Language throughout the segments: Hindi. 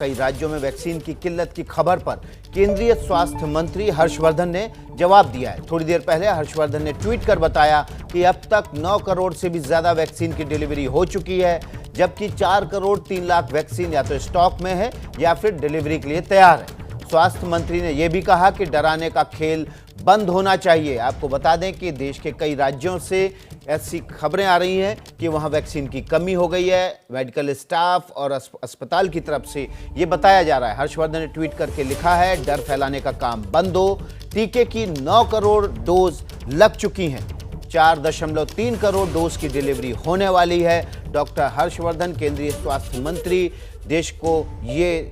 कई राज्यों में वैक्सीन की किल्लत की खबर पर केंद्रीय स्वास्थ्य मंत्री हर्षवर्धन ने जवाब दिया है। थोड़ी देर पहले हर्षवर्धन ने ट्वीट कर बताया कि अब तक 9 करोड़ से भी ज्यादा वैक्सीन की डिलीवरी हो चुकी है, जबकि 4 करोड़ 3 लाख वैक्सीन या तो स्टॉक में है या फिर डिलीवरी के लिए तैयार है। स्वास्थ्य मंत्री ने यह भी कहा कि डराने का खेल बंद होना चाहिए। आपको बता दें कि देश के कई राज्यों से ऐसी खबरें आ रही हैं कि वहां वैक्सीन की कमी हो गई है। मेडिकल स्टाफ और अस्पताल की तरफ से ये बताया जा रहा है। हर्षवर्धन ने ट्वीट करके लिखा है, डर फैलाने का काम बंद हो। टीके की 9 करोड़ डोज लग चुकी हैं, 4.3 करोड़ डोज की डिलीवरी होने वाली है। डॉक्टर हर्षवर्धन, केंद्रीय स्वास्थ्य मंत्री, देश को ये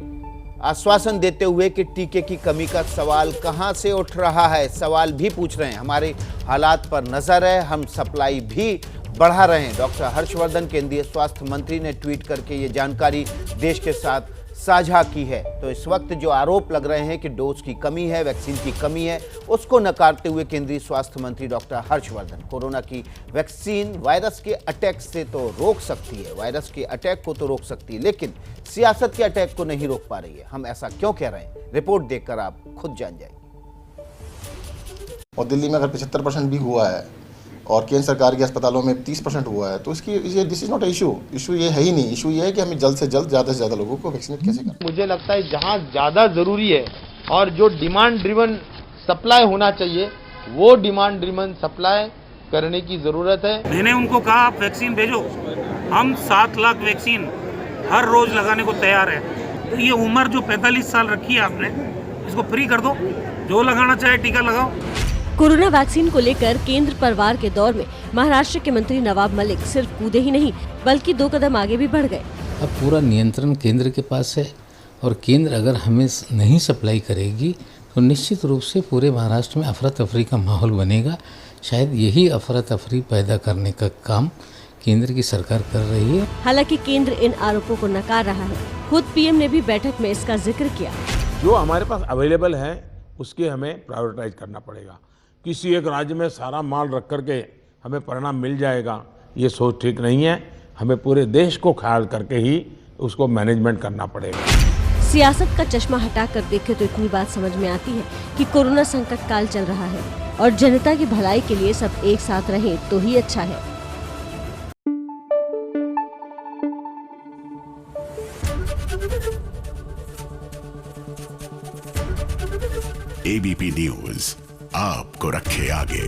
आश्वासन देते हुए कि टीके की कमी का सवाल कहां से उठ रहा है, सवाल भी पूछ रहे हैं। हमारे हालात पर नजर है, हम सप्लाई भी बढ़ा रहे हैं। डॉक्टर हर्षवर्धन, केंद्रीय स्वास्थ्य मंत्री, ने ट्वीट करके ये जानकारी देश के साथ साझा की है। तो इस वक्त जो आरोप लग रहे हैं कि डोज की कमी है, वैक्सीन की कमी है, उसको नकारते हुए केंद्रीय स्वास्थ्य मंत्री डॉक्टर हर्षवर्धन, कोरोना की वैक्सीन वायरस के अटैक से तो रोक सकती है, वायरस के अटैक को तो रोक सकती है, लेकिन सियासत के अटैक को नहीं रोक पा रही है। हम ऐसा क्यों कह रहे हैं, रिपोर्ट देखकर आप खुद जान जाएंगे। और दिल्ली में अगर 75% भी हुआ है और केंद्र सरकार के अस्पतालों में 30% हुआ है, तो इसकी दिस इज नॉट इशू ये है ही नहीं। इशू ये है कि हमें जल्द से जल्द ज़्यादा से ज़्यादा लोगों को वैक्सीनेट कैसे करें। मुझे लगता है जहां ज़्यादा ज़रूरी है और जो डिमांड ड्रिवन सप्लाई होना चाहिए, वो डिमांड ड्रिवन सप्लाई करने की ज़रूरत है। मैंने उनको कहा आप वैक्सीन भेजो, हम 7 लाख वैक्सीन हर रोज़ लगाने को तैयार है। तो ये उम्र जो 45 साल रखी है आपने, इसको फ्री कर दो, जो लगाना चाहे टीका लगाओ। कोरोना वैक्सीन को लेकर केंद्र परवार के दौर में महाराष्ट्र के मंत्री नवाब मलिक सिर्फ कूदे ही नहीं बल्कि 2 कदम आगे भी बढ़ गए। अब पूरा नियंत्रण केंद्र के पास है और केंद्र अगर हमें नहीं सप्लाई करेगी तो निश्चित रूप से पूरे महाराष्ट्र में अफरा तफरी का माहौल बनेगा। शायद यही अफरा तफरी पैदा करने का काम केंद्र की सरकार कर रही है। हालांकि केंद्र इन आरोपों को नकार रहा है। खुद पीएम ने भी बैठक में इसका जिक्र किया। जो हमारे पास अवेलेबल है उसके हमें प्रायोरिटाइज करना पड़ेगा। किसी एक राज्य में सारा माल रख करके हमें परिणाम मिल जाएगा, ये सोच ठीक नहीं है। हमें पूरे देश को ख्याल करके ही उसको मैनेजमेंट करना पड़ेगा। सियासत का चश्मा हटाकर देखें तो इतनी बात समझ में आती है कि कोरोना संकट काल चल रहा है और जनता की भलाई के लिए सब एक साथ रहें तो ही अच्छा है। एबीपी न्यूज़ आपको रखे आगे।